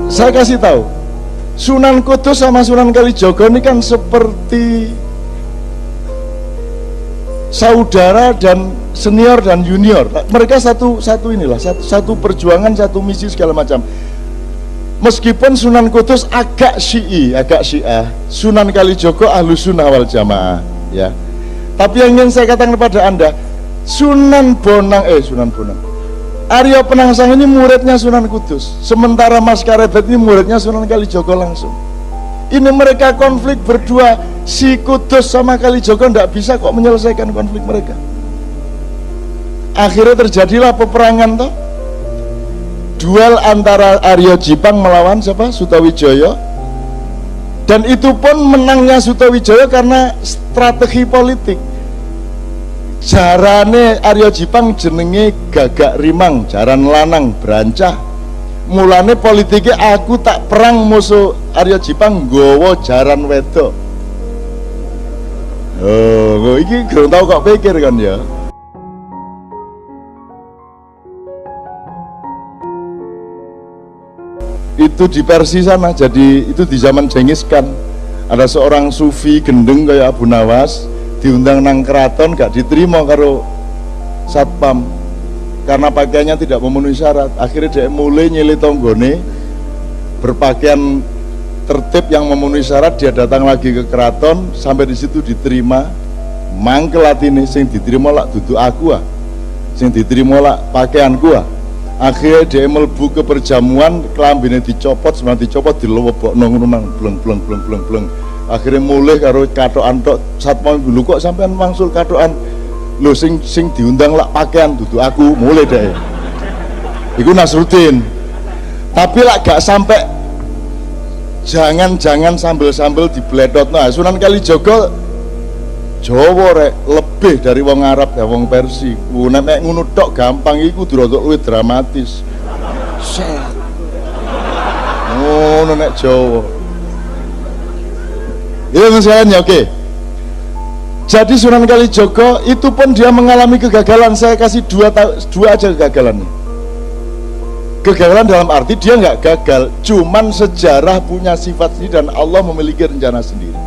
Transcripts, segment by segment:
Saya kasih tahu, Sunan Kudus sama Sunan Kalijaga ini kan seperti saudara dan senior dan junior. Mereka satu perjuangan, satu misi segala macam. Meskipun Sunan Kudus agak Syiah, Sunan Kalijaga Ahlus Sunnah wal Jamaah, ya. Tapi yang ingin saya katakan kepada Anda, Sunan Bonang, Arya Penangsang ini muridnya Sunan Kudus, sementara Mas Karebet ini muridnya Sunan Kalijaga langsung. Ini mereka konflik berdua, si Kudus sama Kalijaga tidak bisa kok menyelesaikan konflik mereka. Akhirnya terjadilah peperangan toh, duel antara Arya Jipang melawan siapa? Sutawijaya. Dan itu pun menangnya Sutawijaya karena strategi politik. Jarane Arya Jipang jenenge Gagak Rimang, jaran lanang brancah. Mulane politiknya aku tak perang musuh Arya Jipang nggawa jaran wedok. Oh, iki gak tau kok pikir kan ya. Itu di Persia sana, jadi itu di zaman Genghis Khan. Ada seorang sufi gendeng kayak Abu Nawas diundang nang keraton, gak diterima karo satpam karena pakaiannya tidak memenuhi syarat. Akhirnya dia mulai nyili tonggone berpakaian tertib yang memenuhi syarat. Dia datang lagi ke keraton, sampai di situ diterima. Mangkel atine sing diterima lak dudu aku ah, sing diterima lak pakaianku ah. Akhirnya dia melebu ke perjamuan, kelambine dicopot, sebenarnya dicopot dilewebokno ngono nang bleng. Akhirnya mulai karo katokan tok, satpam dulu kok sampean mangsul katokan. Lho sing diundang lak pakaian dudu aku, mulai deh. Iku Nasruddin. Tapi lak gak sampai, jangan sambil dibledot. Nah, Sunan Kalijaga Jawa rek lebih dari wong Arab ya wong Persia. Nek ngono tok gampang iku kudu luwih dramatis. Ngono nek Jawa. Ya misalnya oke. Jadi Sunan Kalijaga itu pun dia mengalami kegagalan. Saya kasih dua aja kegagalannya. Kegagalan dalam arti dia nggak gagal, cuman sejarah punya sifat sendiri dan Allah memiliki rencana sendiri.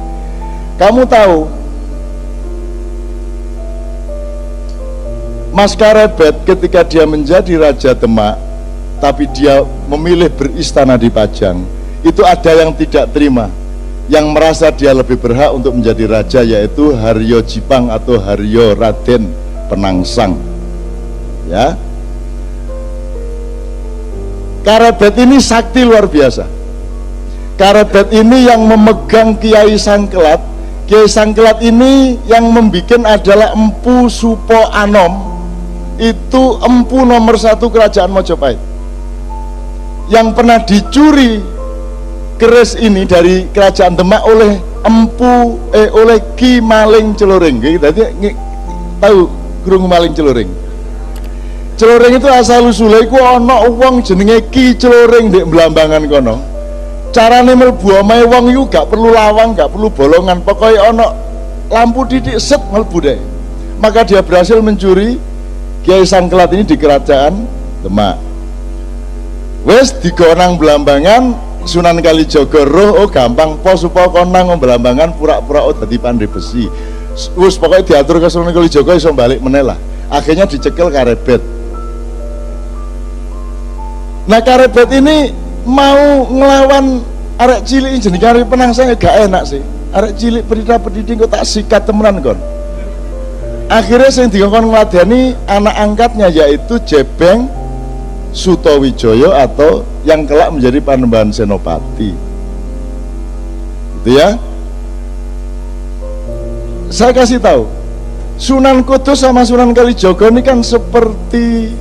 Kamu tahu Mas Karebet ketika dia menjadi Raja Demak, tapi dia memilih beristana di Pajang, itu ada yang tidak terima, yang merasa dia lebih berhak untuk menjadi raja, yaitu Haryo Jipang atau Haryo Raden Penangsang. Ya, Karebet ini sakti luar biasa. Karebet ini yang memegang Kiai Sangkelat. Kiai Sangkelat ini yang membuat adalah Empu Supo Anom. Itu empu nomor 1 kerajaan Mojopahit yang pernah dicuri keris ini dari kerajaan Demak oleh oleh Ki Maling Celuring. Jadi tahu Grung Maling Celuring? Celuring itu asal usulnya iku ana wong jenenge Ki Celuring ndek Blambangan kono. Carane mlebu omahe wong iku gak perlu lawang, gak perlu bolongan, pokoknya ana lampu titik set mlebu deh. Maka dia berhasil mencuri Kiai Sangkelat ini di kerajaan Demak. Wes digonang Blambangan, Sunan Kalijaga roh, oh gampang pos supaya konang Blambangan pura-pura oh dadi pandai besi. Wes pokoknya diatur ke Sunan Kalijaga iso balik meneh lah. Akhirnya dicekel Karebet. Nah Karebet ini mau ngelawan arek cilik jenenge Arya Penangsang gak enak sih. Arek cilik pediding kok tak sikat temenan kon. Akhirnya yang dikongkon ngladeni anak angkatnya, yaitu Jebeng Sutawijaya atau yang kelak menjadi Panembahan Senopati. Gitu ya. Saya kasih tahu, Sunan Kudus sama Sunan Kalijaga ini kan seperti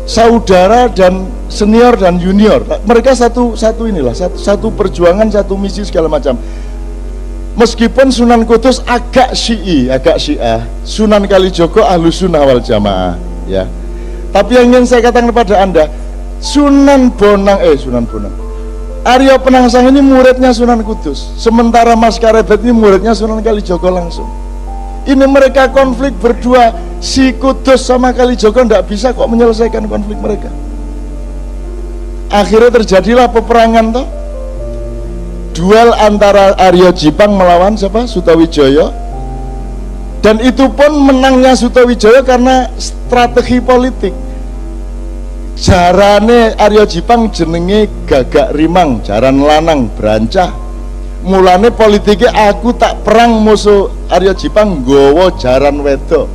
saudara dan senior dan junior. Mereka satu perjuangan, satu misi segala macam. Meskipun Sunan Kudus agak Syiah, Sunan Kalijaga Ahlus Sunnah wal Jamaah, ya. Tapi yang ingin saya katakan kepada Anda, Sunan Bonang, Arya Penangsang ini muridnya Sunan Kudus, sementara Mas Karebet ini muridnya Sunan Kalijaga langsung. Ini mereka konflik berdua, si Kudus sama Kalijaga tidak bisa kok menyelesaikan konflik mereka. akhirnya terjadilah peperangan toh, duel antara Arya Jipang melawan siapa? Sutawijaya. Dan itu pun menangnya Sutawijaya karena strategi politik. Jarane Arya Jipang jenenge Gagak Rimang, jaran lanang brancah. Mulane politiknya aku tak perang musuh Arya Jipang nggawa jaran wedok.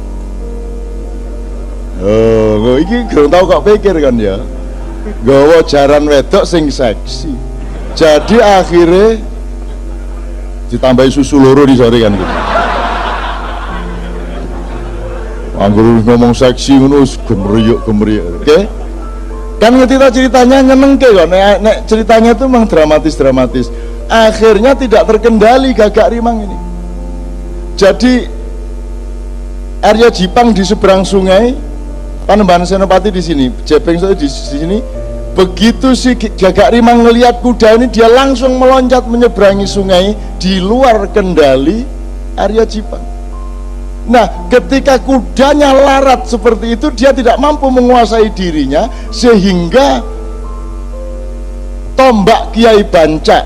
Oh, iki gak tau kok pikir kan ya. Nggawa jaran wedok sing seksi. Jadi akhirnya ditambahi susu loro di sore kan gitu. Anggur ngomong seksi ngono gemeriyuk. Oke? Kan ngerti ceritanya nyenengke kok. Nek ceritanya itu memang dramatis. Akhirnya tidak terkendali Gagak Rimang ini. Jadi Arya Jipang di seberang sungai, Panembahan Senopati di sini, Jepeng di sini. Begitu si Gagak Rimang ngelihat kuda ini, dia langsung meloncat menyeberangi sungai di luar kendali Arya Jipang. Nah, ketika kudanya larat seperti itu, dia tidak mampu menguasai dirinya, sehingga tombak Kiai Banca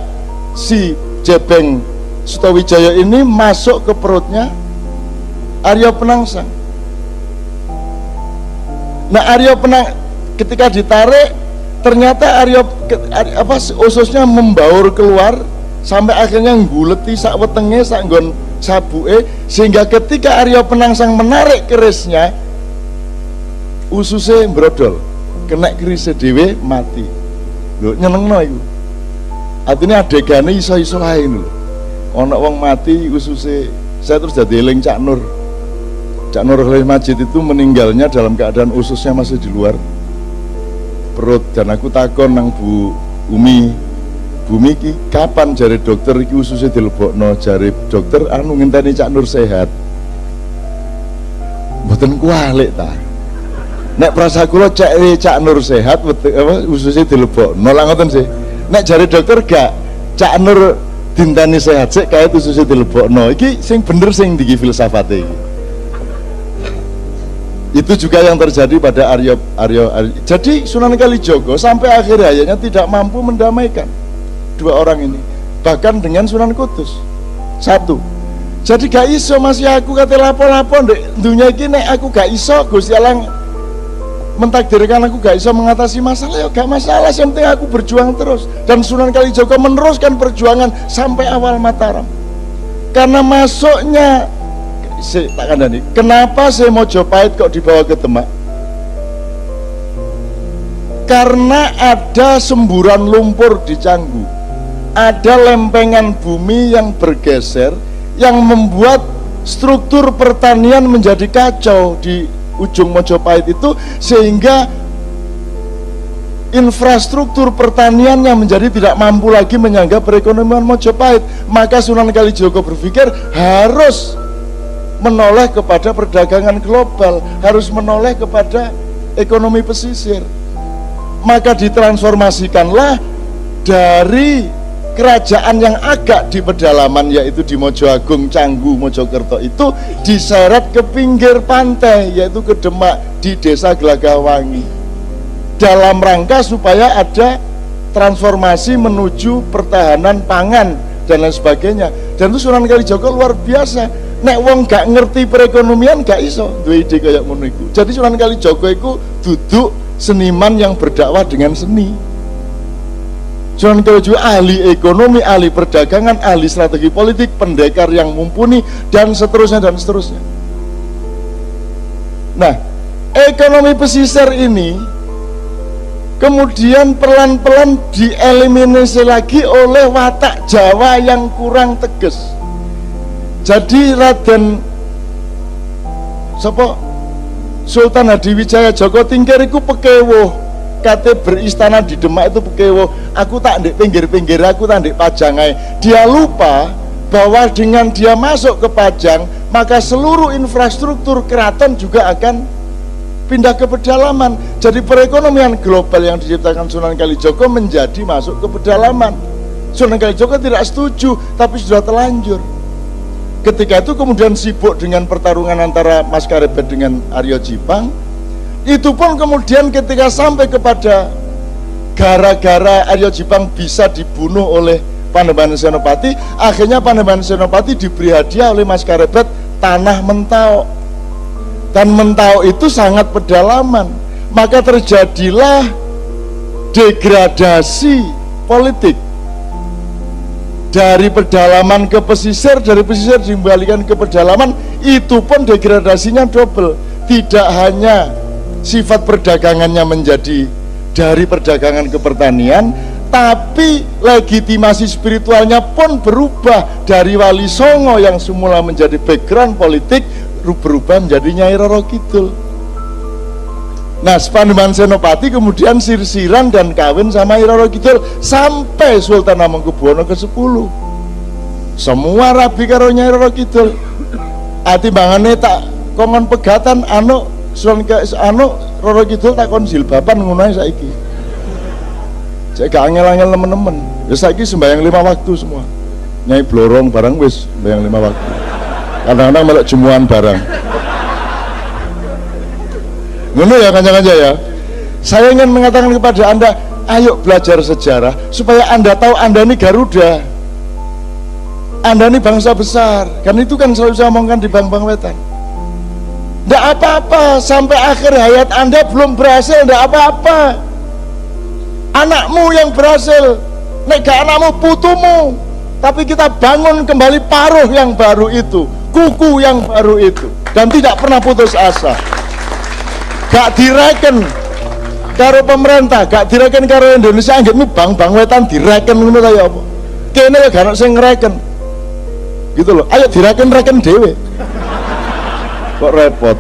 si Jepeng Sutawijaya ini masuk ke perutnya Arya Penangsang. Nah, ketika ditarik, ternyata ususnya membaur keluar sampai akhirnya ngguleti sak wetenge sak nggon sabuke, sehingga ketika Arya Penangsang menarik kerisnya, ususnya brodol, kena kerisnya dewe mati. Lho, nyenengno iku. Artinya adegannya iso-iso lain lho. Ana wong mati ususnya. Saya terus jadi eling Cak Nur Khalil Majid itu meninggalnya dalam keadaan ususnya masih di luar perut. Dan aku takon nang Bu Umi ki kapan jari dokter iki ususnya dilebokno, jari dokter anu ngenteni Cak Nur sehat. Mboten kualik ta. Nek prasa kula Cak Nur sehat ususnya dilebokno lha ngoten sih. Nek jari dokter gak Cak Nur dinteni sehat sik kae ususnya dilebokno. Iki sing bener sing diki filsafate iki. Itu juga yang terjadi pada Arya. Jadi Sunan Kalijaga sampai akhir hayatnya tidak mampu mendamaikan dua orang ini, bahkan dengan Sunan Kudus. Satu, jadi gak iso masih aku kate lapo-lapo ndek dunia iki, nek aku gak iso Gusti Allah mentakdirkan aku gak iso mengatasi masalah, ya gak masalah, yang penting aku berjuang terus. Dan Sunan Kalijaga meneruskan perjuangan sampai awal Mataram. Karena masuknya tak kandani, kenapa saya Mojopahit kok dibawa ke Demak? Karena ada semburan lumpur di Canggu, ada lempengan bumi yang bergeser, yang membuat struktur pertanian menjadi kacau di ujung Mojopahit itu, sehingga infrastruktur pertaniannya menjadi tidak mampu lagi menyangga perekonomian Mojopahit. Maka Sunan Kalijaga berpikir harus menoleh kepada perdagangan global, harus menoleh kepada ekonomi pesisir. Maka ditransformasikanlah dari kerajaan yang agak di pedalaman, yaitu di Mojoagung, Canggu, Mojokerto, itu diseret ke pinggir pantai, yaitu ke Demak, di desa Gelagahwangi, dalam rangka supaya ada transformasi menuju pertahanan pangan dan lain sebagainya. Dan itu Sunan Kalijaga luar biasa. Nek wong gak ngerti perekonomian gak iso duwe ide kayak ngono iku. Jadi Sunan Kalijaga iku duduk seniman yang berdakwah dengan seni. Sunan Kalijaga ahli ekonomi, ahli perdagangan, ahli strategi politik, pendekar yang mumpuni, dan seterusnya dan seterusnya. Nah, ekonomi pesisir ini kemudian pelan-pelan dieliminasi lagi oleh watak Jawa yang kurang tegas. Jadi Raden Sultan Hadiwijaya Joko Tingkir iku pekewuh, kate beristana di Demak itu pekewuh. Aku tak ndek pinggir-pinggir, aku tak ndek Pajangai. Dia lupa bahwa dengan dia masuk ke Pajang, maka seluruh infrastruktur keraton juga akan pindah ke pedalaman. Jadi perekonomian global yang diciptakan Sunan Kalijaga menjadi masuk ke pedalaman. Sunan Kalijaga tidak setuju, tapi sudah terlanjur. Ketika itu kemudian sibuk dengan pertarungan antara Mas Karebet dengan Arya Jipang. Itu pun kemudian ketika sampai kepada gara-gara Aryo Jipang bisa dibunuh oleh Panembahan Senopati, akhirnya Panembahan Senopati diberi hadiah oleh Mas Karebet tanah Mentau, dan Mentau itu sangat pedalaman, maka terjadilah degradasi politik dari pedalaman ke pesisir, dari pesisir dikembalikan ke pedalaman. Itu pun degradasinya double, tidak hanya sifat perdagangannya menjadi dari perdagangan ke pertanian, tapi legitimasi spiritualnya pun berubah dari Wali Songo yang semula menjadi background politik berubah menjadi Nyai Roro Kidul. Nah, Panembahan Senopati kemudian sirsiran dan kawin sama Nyai Roro Kidul sampai Sultan Hamengkubuwono ke-10. Semua rabi karo Nyai Roro Kidul. Atimbangane tak kongon pegatan Roro Kidul tak kon jilbaban ngono ae saiki. Cek gak angel-angel nemen-nemen. Ya saiki sembahyang 5 waktu semua. Nyai blorong barang wis sembahyang 5 waktu. Kadang-kadang melok jemuan barang. Ngono ya kanca-kanca ya. Saya ingin mengatakan kepada Anda, ayo belajar sejarah supaya Anda tahu Anda ini Garuda. Anda ini bangsa besar. Kan itu kan selalu saya omongkan di Bang-Bang Wetan. Nggak apa-apa sampai akhir hayat Anda belum berhasil, nggak apa-apa. Anakmu yang berhasil, nek gak anakmu putumu. Tapi kita bangun kembali paruh yang baru itu, kuku yang baru itu, dan tidak pernah putus asa. Gak direken karo pemerintah, gak direken karo Indonesia, anggapmu Bang-Bang Wetan direken ngono ta ya apa? Kene ya gak ono sing ngreken. Gitu loh. Ayo direken-reken dhewe. Kok repot.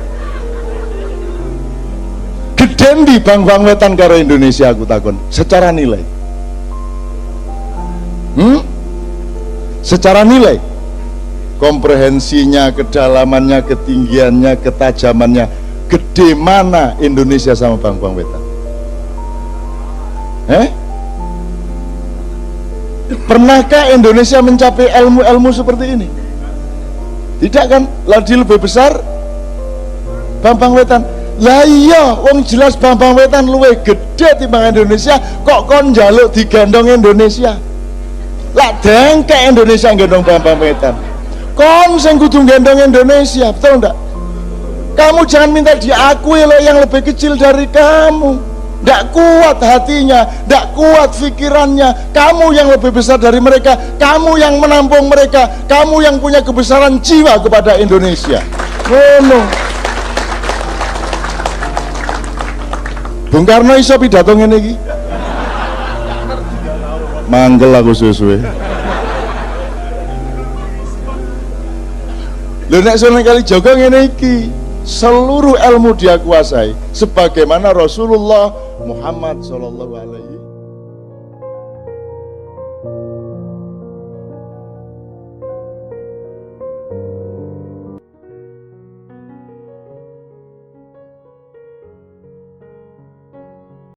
Geden di Bang-Bang Wetan karo Indonesia aku takon secara nilai. Secara nilai, komprehensinya, kedalamannya, ketinggiannya, ketajamannya, gede mana Indonesia sama Bang-Bang Wetan? Pernahkah Indonesia mencapai ilmu-ilmu seperti ini? Tidak kan? Lagi lebih besar Bang-Bang Wetan. Lah iya, wong jelas Bang-Bang Wetan luwih gede timbang Indonesia, kok kon njaluk digendong Indonesia? Lah dengkek Indonesia gendong Bang-Bang Wetan. Kon sing kudu gendong Indonesia, betul enggak? Kamu jangan minta diakui oleh yang lebih kecil dari kamu. Nggak kuat hatinya, nggak kuat pikirannya. Kamu yang lebih besar dari mereka, kamu yang menampung mereka, kamu yang punya kebesaran jiwa kepada Indonesia. Bung Karno iso pidato ngene iki. Manggel aku suwe-suwe. Lho nek Sunan Kalijaga ngene iki, seluruh ilmu dia kuasai sebagaimana Rasulullah Muhammad sallallahu alaihi